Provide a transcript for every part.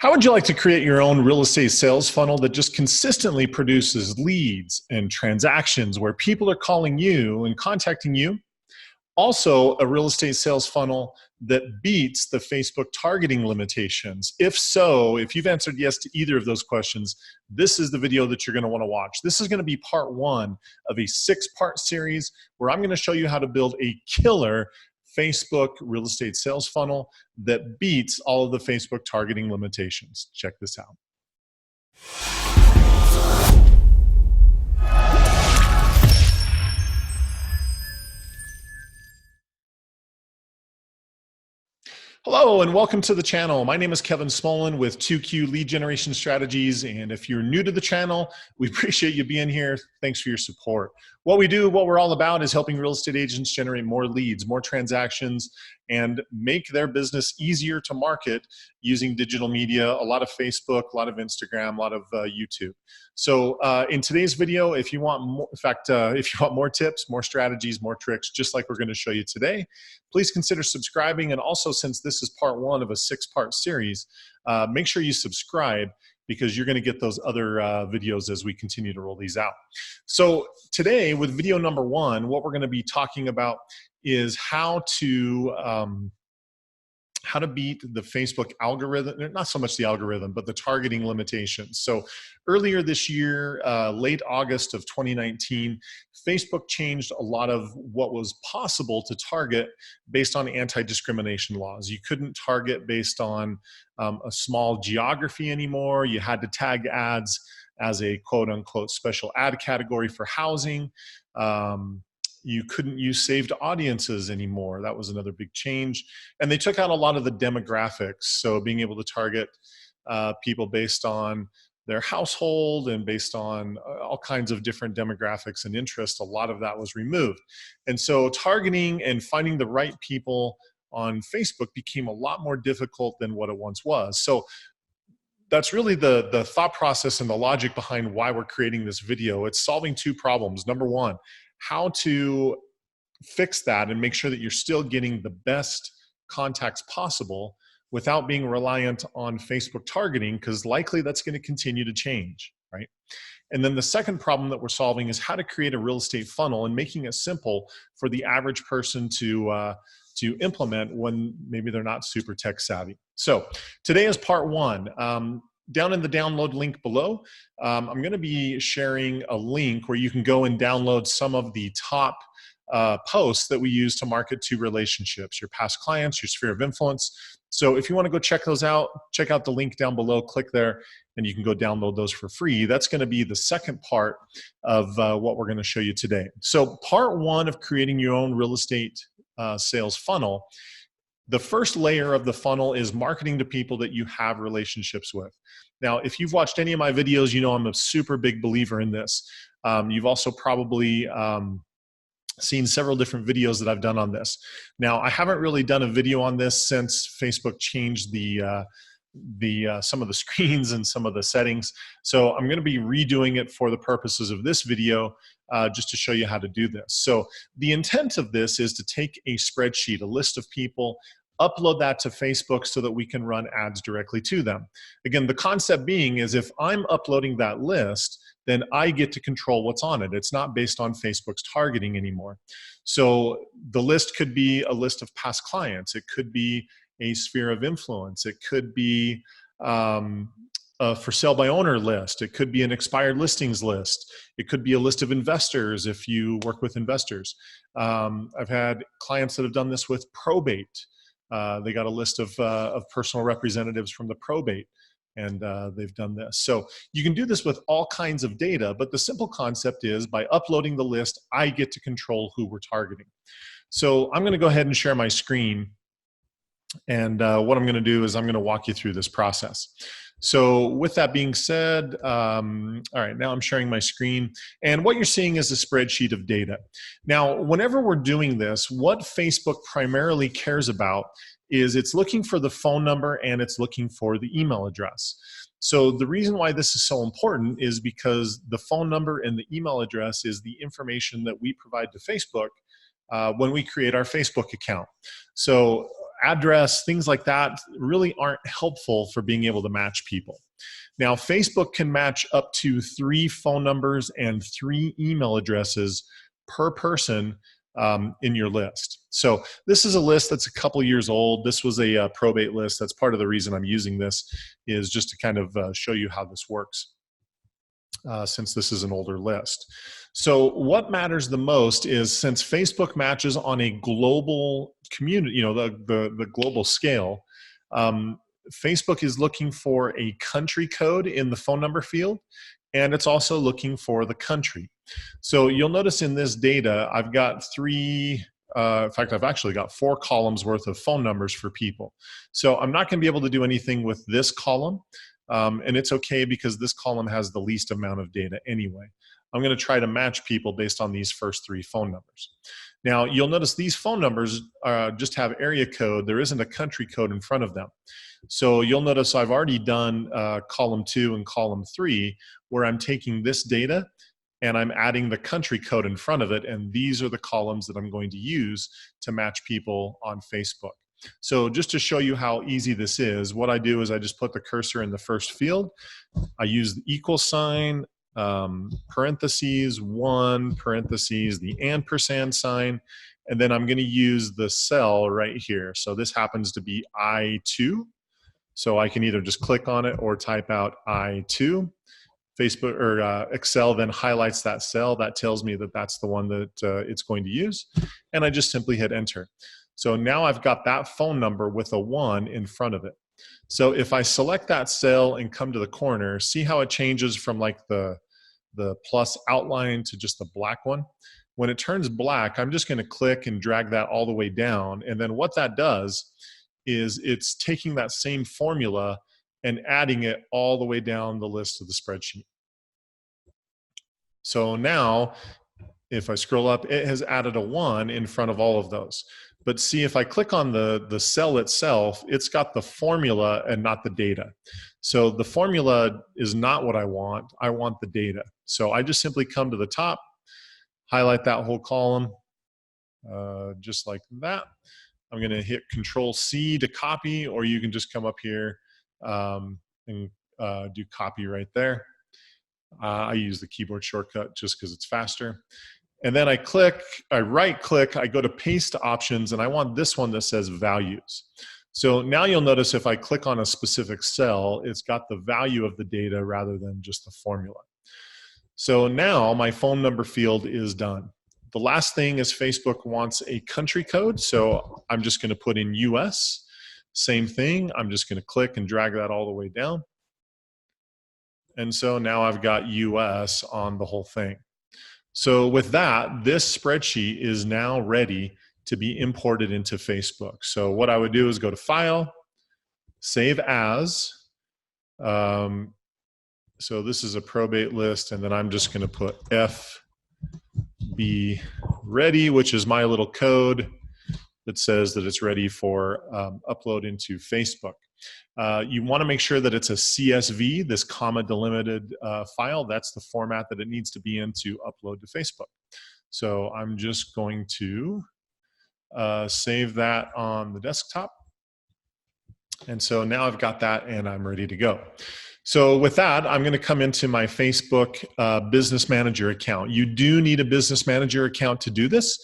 How would you like to create your own real estate sales funnel that just consistently produces leads and transactions where people are calling you and contacting you? Also, a real estate sales funnel that beats the Facebook targeting limitations? If so, if you've answered yes to either of those questions, this is the video that you're going to want to watch. This is going to be part one of a 6-part series where I'm going to show you how to build a killer Facebook real estate sales funnel that beats all of the Facebook targeting limitations. Check this out. Hello and welcome to the channel. My name is Kevin Smullin with 2Q Lead Generation Strategies. And if you're new to the channel, we appreciate you being here. Thanks for your support. What we do, what we're all about is helping real estate agents generate more leads, more transactions, and make their business easier to market using digital media, a lot of Facebook, a lot of Instagram, a lot of YouTube. So in today's video, if you want more, in fact, if you want more tips, more strategies, more tricks, just like we're going to show you today, please consider subscribing. And also, since this is part one of a 6-part series, make sure you subscribe because you're going to get those other videos as we continue to roll these out. So today with video number one, what we're going to be talking about is how to beat the Facebook algorithm, not so much the algorithm, but the targeting limitations. So earlier this year, late August of 2019, Facebook changed a lot of what was possible to target based on anti-discrimination laws. You couldn't target based on a small geography anymore. You had to tag ads as a quote unquote special ad category for housing. You couldn't use saved audiences anymore. That was another big change. And they took out a lot of the demographics. So being able to target people based on their household and based on all kinds of different demographics and interests, a lot of that was removed. And so targeting and finding the right people on Facebook became a lot more difficult than what it once was. So that's really the thought process and the logic behind why we're creating this video. It's solving 2 problems. Number one, how to fix that and make sure that you're still getting the best contacts possible without being reliant on Facebook targeting, because likely that's going to continue to change, right? And then the second problem that we're solving is how to create a real estate funnel and making it simple for the average person to implement when maybe they're not super tech savvy. So today is part one. Down in the download link below, I'm going to be sharing a link where you can go and download some of the top posts that we use to market to relationships, your past clients, your sphere of influence. So if you want to go check those out, check out the link down below, click there, and you can go download those for free. That's going to be the second part of what we're going to show you today. So part one of creating your own real estate sales funnel, the first layer of the funnel is marketing to people that you have relationships with. Now, if you've watched any of my videos, you know I'm a super big believer in this. You've also probably seen several different videos that I've done on this. Now, I haven't really done a video on this since Facebook changed some of the screens and some of the settings. So I'm going to be redoing it for the purposes of this video, just to show you how to do this. So the intent of this is to take a spreadsheet, a list of people, upload that to Facebook so that we can run ads directly to them. Again, the concept being is if I'm uploading that list, then I get to control what's on it. It's not based on Facebook's targeting anymore. So the list could be a list of past clients. It could be a sphere of influence. It could be a for sale by owner list. It could be an expired listings list. It could be a list of investors if you work with investors. I've had clients that have done this with probate. They got a list of personal representatives from the probate, and they've done this. So you can do this with all kinds of data, but the simple concept is by uploading the list, I get to control who we're targeting. So I'm going to go ahead and share my screen. And what I'm going to do is I'm going to walk you through this process. So with that being said, all right, now I'm sharing my screen. And what you're seeing is a spreadsheet of data. Now, whenever we're doing this, what Facebook primarily cares about is it's looking for the phone number and it's looking for the email address. So the reason why this is so important is because the phone number and the email address is the information that we provide to Facebook when we create our Facebook account. So address, things like that really aren't helpful for being able to match people. Now, Facebook can match up to 3 phone numbers and 3 email addresses per person in your list. So this is a list that's a couple years old. This was a probate list. That's part of the reason I'm using this, is just to kind of show you how this works, since this is an older list. So what matters the most is, since Facebook matches on a global community, the global scale, Facebook is looking for a country code in the phone number field, and it's also looking for the country. So you'll notice in this data, I've got 3, in fact, I've actually got 4 columns worth of phone numbers for people. So I'm not going to be able to do anything with this column, and it's okay because this column has the least amount of data anyway. I'm going to try to match people based on these first 3 phone numbers. Now, you'll notice these phone numbers just have area code. There isn't a country code in front of them. So you'll notice I've already done column 2 and column 3, where I'm taking this data and I'm adding the country code in front of it, and these are the columns that I'm going to use to match people on Facebook. So just to show you how easy this is, what I do is I just put the cursor in the first field. I use the equal sign, parentheses, 1, parentheses, the ampersand sign, and then I'm going to use the cell right here. So this happens to be I2. So I can either just click on it or type out I2. Facebook or Excel then highlights that cell. That tells me that that's the one that it's going to use. And I just simply hit enter. So now I've got that phone number with a 1 in front of it. So if I select that cell and come to the corner, see how it changes from like the plus outline to just the black one? When it turns black, I'm just going to click and drag that all the way down. And then what that does is it's taking that same formula and adding it all the way down the list of the spreadsheet. So now, if I scroll up, it has added a 1 in front of all of those. But see, if I click on the cell itself, it's got the formula and not the data. So the formula is not what I want. I want the data. So I just simply come to the top, highlight that whole column, just like that. I'm going to hit Control-C to copy, or you can just come up here and do copy right there. I use the keyboard shortcut just because it's faster. And then I right click, I go to paste options, and I want this one that says values. So now you'll notice if I click on a specific cell, it's got the value of the data rather than just the formula. So now my phone number field is done. The last thing is Facebook wants a country code. So I'm just going to put in US. Same thing. I'm just going to click and drag that all the way down. And so now I've got US on the whole thing. So with that, this spreadsheet is now ready to be imported into Facebook. So what I would do is go to File, Save As. So this is a probate list, and then I'm just going to put FB ready, which is my little code that says that it's ready for upload into Facebook. You want to make sure that it's a CSV, this comma delimited file. That's the format that it needs to be in to upload to Facebook. So I'm just going to save that on the desktop. And so now I've got that and I'm ready to go. So with that, I'm going to come into my Facebook Business Manager account. You do need a Business Manager account to do this,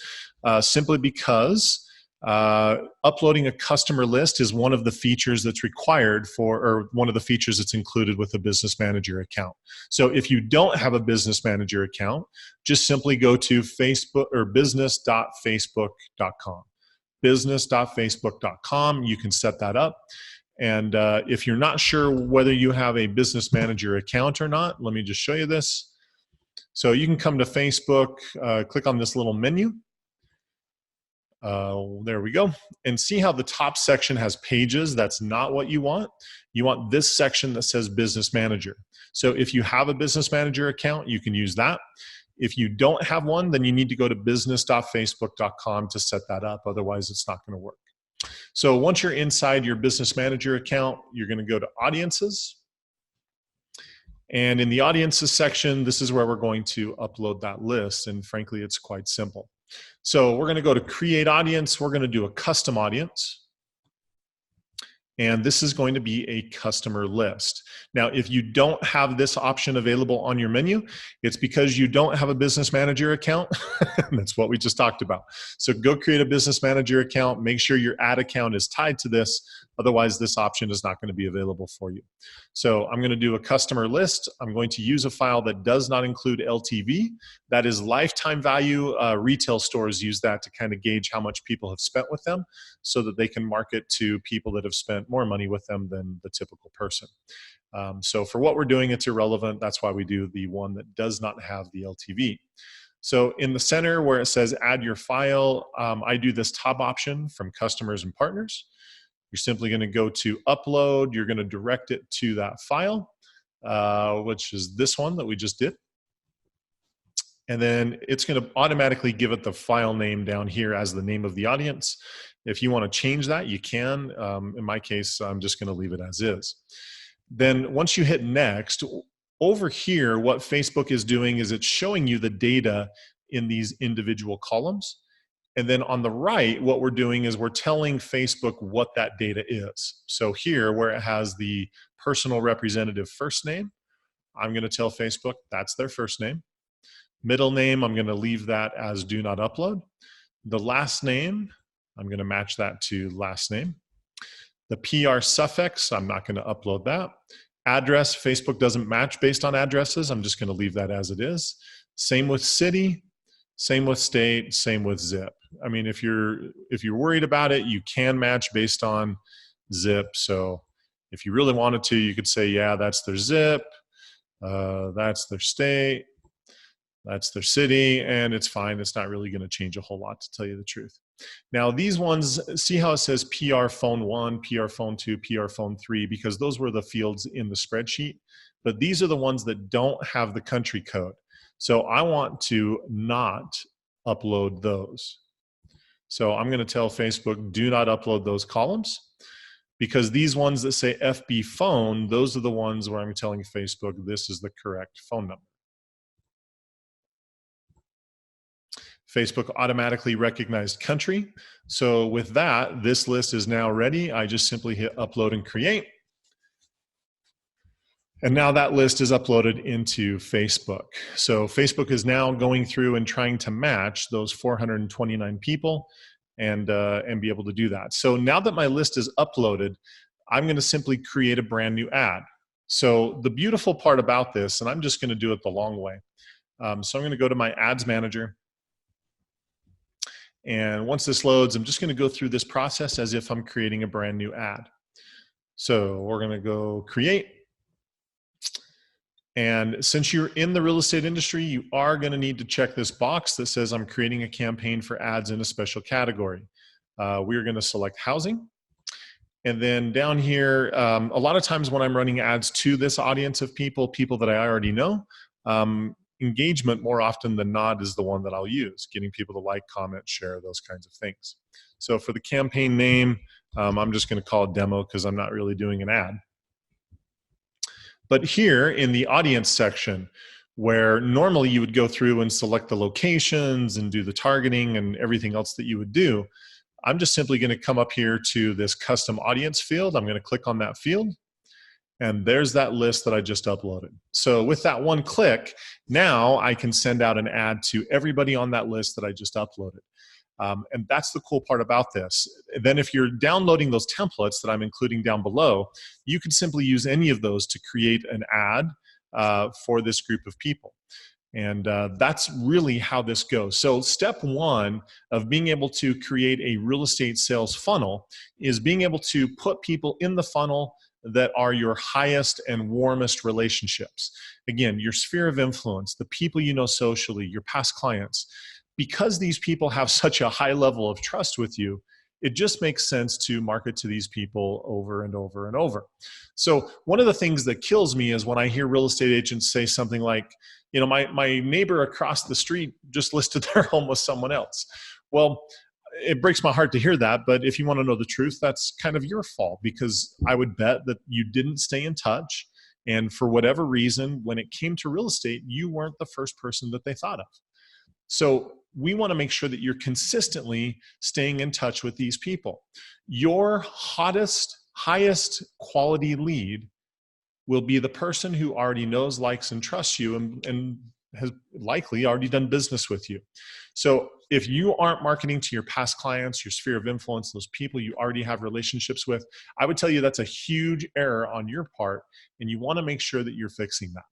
simply because uploading a customer list is one of the features that's required for, or one of the features that's included with a Business Manager account. So if you don't have a Business Manager account, just simply go to Facebook or business.facebook.com. business.facebook.com. You can set that up. And if you're not sure whether you have a Business Manager account or not, let me just show you this. So you can come to Facebook, click on this little menu. There we go. And see how the top section has pages? That's not what you want. You want this section that says Business Manager. So if you have a Business Manager account, you can use that. If you don't have one, then you need to go to business.facebook.com to set that up. Otherwise, it's not going to work. So once you're inside your Business Manager account, you're going to go to Audiences. And in the Audiences section, this is where we're going to upload that list. And frankly, it's quite simple. So we're going to go to Create Audience. We're going to do a custom audience. And this is going to be a customer list. Now, if you don't have this option available on your menu, it's because you don't have a business manager account. That's what we just talked about. So go create a business manager account, make sure your ad account is tied to this. Otherwise, this option is not going to be available for you. So I'm going to do a customer list. I'm going to use a file that does not include LTV. That is lifetime value. Retail stores use that to kind of gauge how much people have spent with them so that they can market to people that have spent more money with them than the typical person. So for what we're doing, it's irrelevant. That's why we do the one that does not have the LTV. So in the center where it says add your file, I do this top option from customers and partners. You're simply going to go to upload. You're going to direct it to that file, which is this one that we just did. And then it's going to automatically give it the file name down here as the name of the audience. If you want to change that, you can. In my case, I'm just going to leave it as is. Then once you hit next, over here, what Facebook is doing is it's showing you the data in these individual columns. And then on the right, what we're doing is we're telling Facebook what that data is. So here, where it has the personal representative first name, I'm going to tell Facebook that's their first name. Middle name, I'm going to leave that as do not upload. The last name, I'm going to match that to last name. The PR suffix, I'm not going to upload that. Address, Facebook doesn't match based on addresses. I'm just going to leave that as it is. Same with city, same with state, same with zip. I mean, if you're worried about it, you can match based on zip. So if you really wanted to, you could say, yeah, that's their zip, that's their state, that's their city, and it's fine. It's not really going to change a whole lot, to tell you the truth. Now, these ones, see how it says PR phone 1, PR phone 2, PR phone 3, because those were the fields in the spreadsheet. But these are the ones that don't have the country code. So I want to not upload those. So I'm going to tell Facebook, do not upload those columns, because these ones that say FB phone, those are the ones where I'm telling Facebook this is the correct phone number. Facebook automatically recognized country. So with that, this list is now ready. I just simply hit upload and create. And now that list is uploaded into Facebook. So Facebook is now going through and trying to match those 429 people and be able to do that. So now that my list is uploaded, I'm going to simply create a brand new ad. So the beautiful part about this, and I'm just going to do it the long way. So I'm going to go to my ads manager. And once this loads, I'm just going to go through this process as if I'm creating a brand new ad. So we're going to go create. And since you're in the real estate industry, you are going to need to check this box that says I'm creating a campaign for ads in a special category. We're going to select housing. And then down here, a lot of times when I'm running ads to this audience of people that I already know, engagement more often than not is the one that I'll use, getting people to like, comment, share, those kinds of things. So for the campaign name, I'm just going to call it demo because I'm not really doing an ad. But here in the audience section, where normally you would go through and select the locations and do the targeting and everything else that you would do, I'm just simply going to come up here to this custom audience field. I'm going to click on that field. And there's that list that I just uploaded. So with that one click, now I can send out an ad to everybody on that list that I just uploaded. And that's the cool part about this. Then if you're downloading those templates that I'm including down below, you can simply use any of those to create an ad for this group of people. And that's really how this goes. So step one of being able to create a real estate sales funnel is being able to put people in the funnel that are your highest and warmest relationships. Again, your sphere of influence, the people you know socially, your past clients. Because these people have such a high level of trust with you, it just makes sense to market to these people over and over and over. So one of the things that kills me is when I hear real estate agents say something like, you know, my neighbor across the street just listed their home with someone else. Well, it breaks my heart to hear that, but if you want to know the truth, that's kind of your fault, because I would bet that you didn't stay in touch. And for whatever reason, when it came to real estate, you weren't the first person that they thought of. So we want to make sure that you're consistently staying in touch with these people. Your hottest, highest quality lead will be the person who already knows, likes, and trusts you and has likely already done business with you. So if you aren't marketing to your past clients, your sphere of influence, those people you already have relationships with, I would tell you that's a huge error on your part, and you want to make sure that you're fixing that.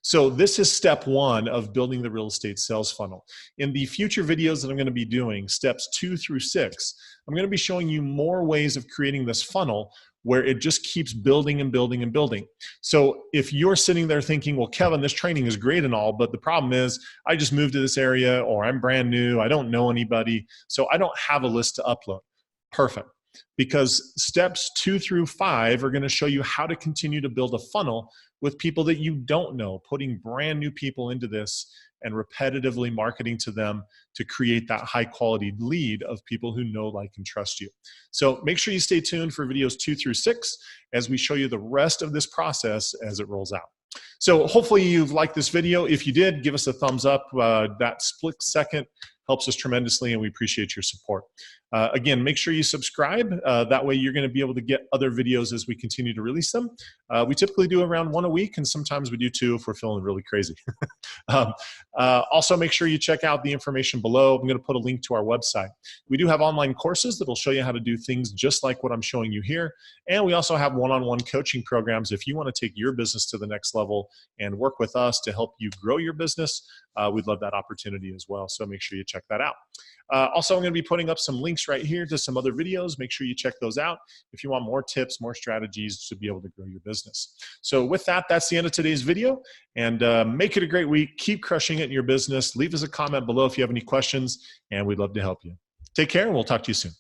So this is step one of building the real estate sales funnel. In the future videos that I'm going to be doing, steps 2 through 6, I'm going to be showing you more ways of creating this funnel where it just keeps building and building and building. So if you're sitting there thinking, well, Kevin, this training is great and all, but the problem is I just moved to this area, or I'm brand new, I don't know anybody, so I don't have a list to upload. Perfect. Because steps 2 through 5 are going to show you how to continue to build a funnel with people that you don't know, putting brand new people into this and repetitively marketing to them to create that high quality lead of people who know, like, and trust you. So make sure you stay tuned for videos 2 through 6 as we show you the rest of this process as it rolls out. So hopefully you've liked this video. If you did, give us a thumbs up. That split second helps us tremendously, and we appreciate your support. Again, make sure you subscribe. That way you're going to be able to get other videos as we continue to release them. We typically do around 1 a week, and sometimes we do 2 if we're feeling really crazy. Also, make sure you check out the information below. I'm going to put a link to our website. We do have online courses that will show you how to do things just like what I'm showing you here. And we also have one-on-one coaching programs if you want to take your business to the next level and work with us to help you grow your business. We'd love that opportunity as well. So make sure you check that out. Also, I'm going to be putting up some links right here to some other videos. Make sure you check those out if you want more tips, more strategies to be able to grow your business. So with that, that's the end of today's video. And make it a great week. Keep crushing it in your business. Leave us a comment below if you have any questions, and we'd love to help you. Take care, and we'll talk to you soon.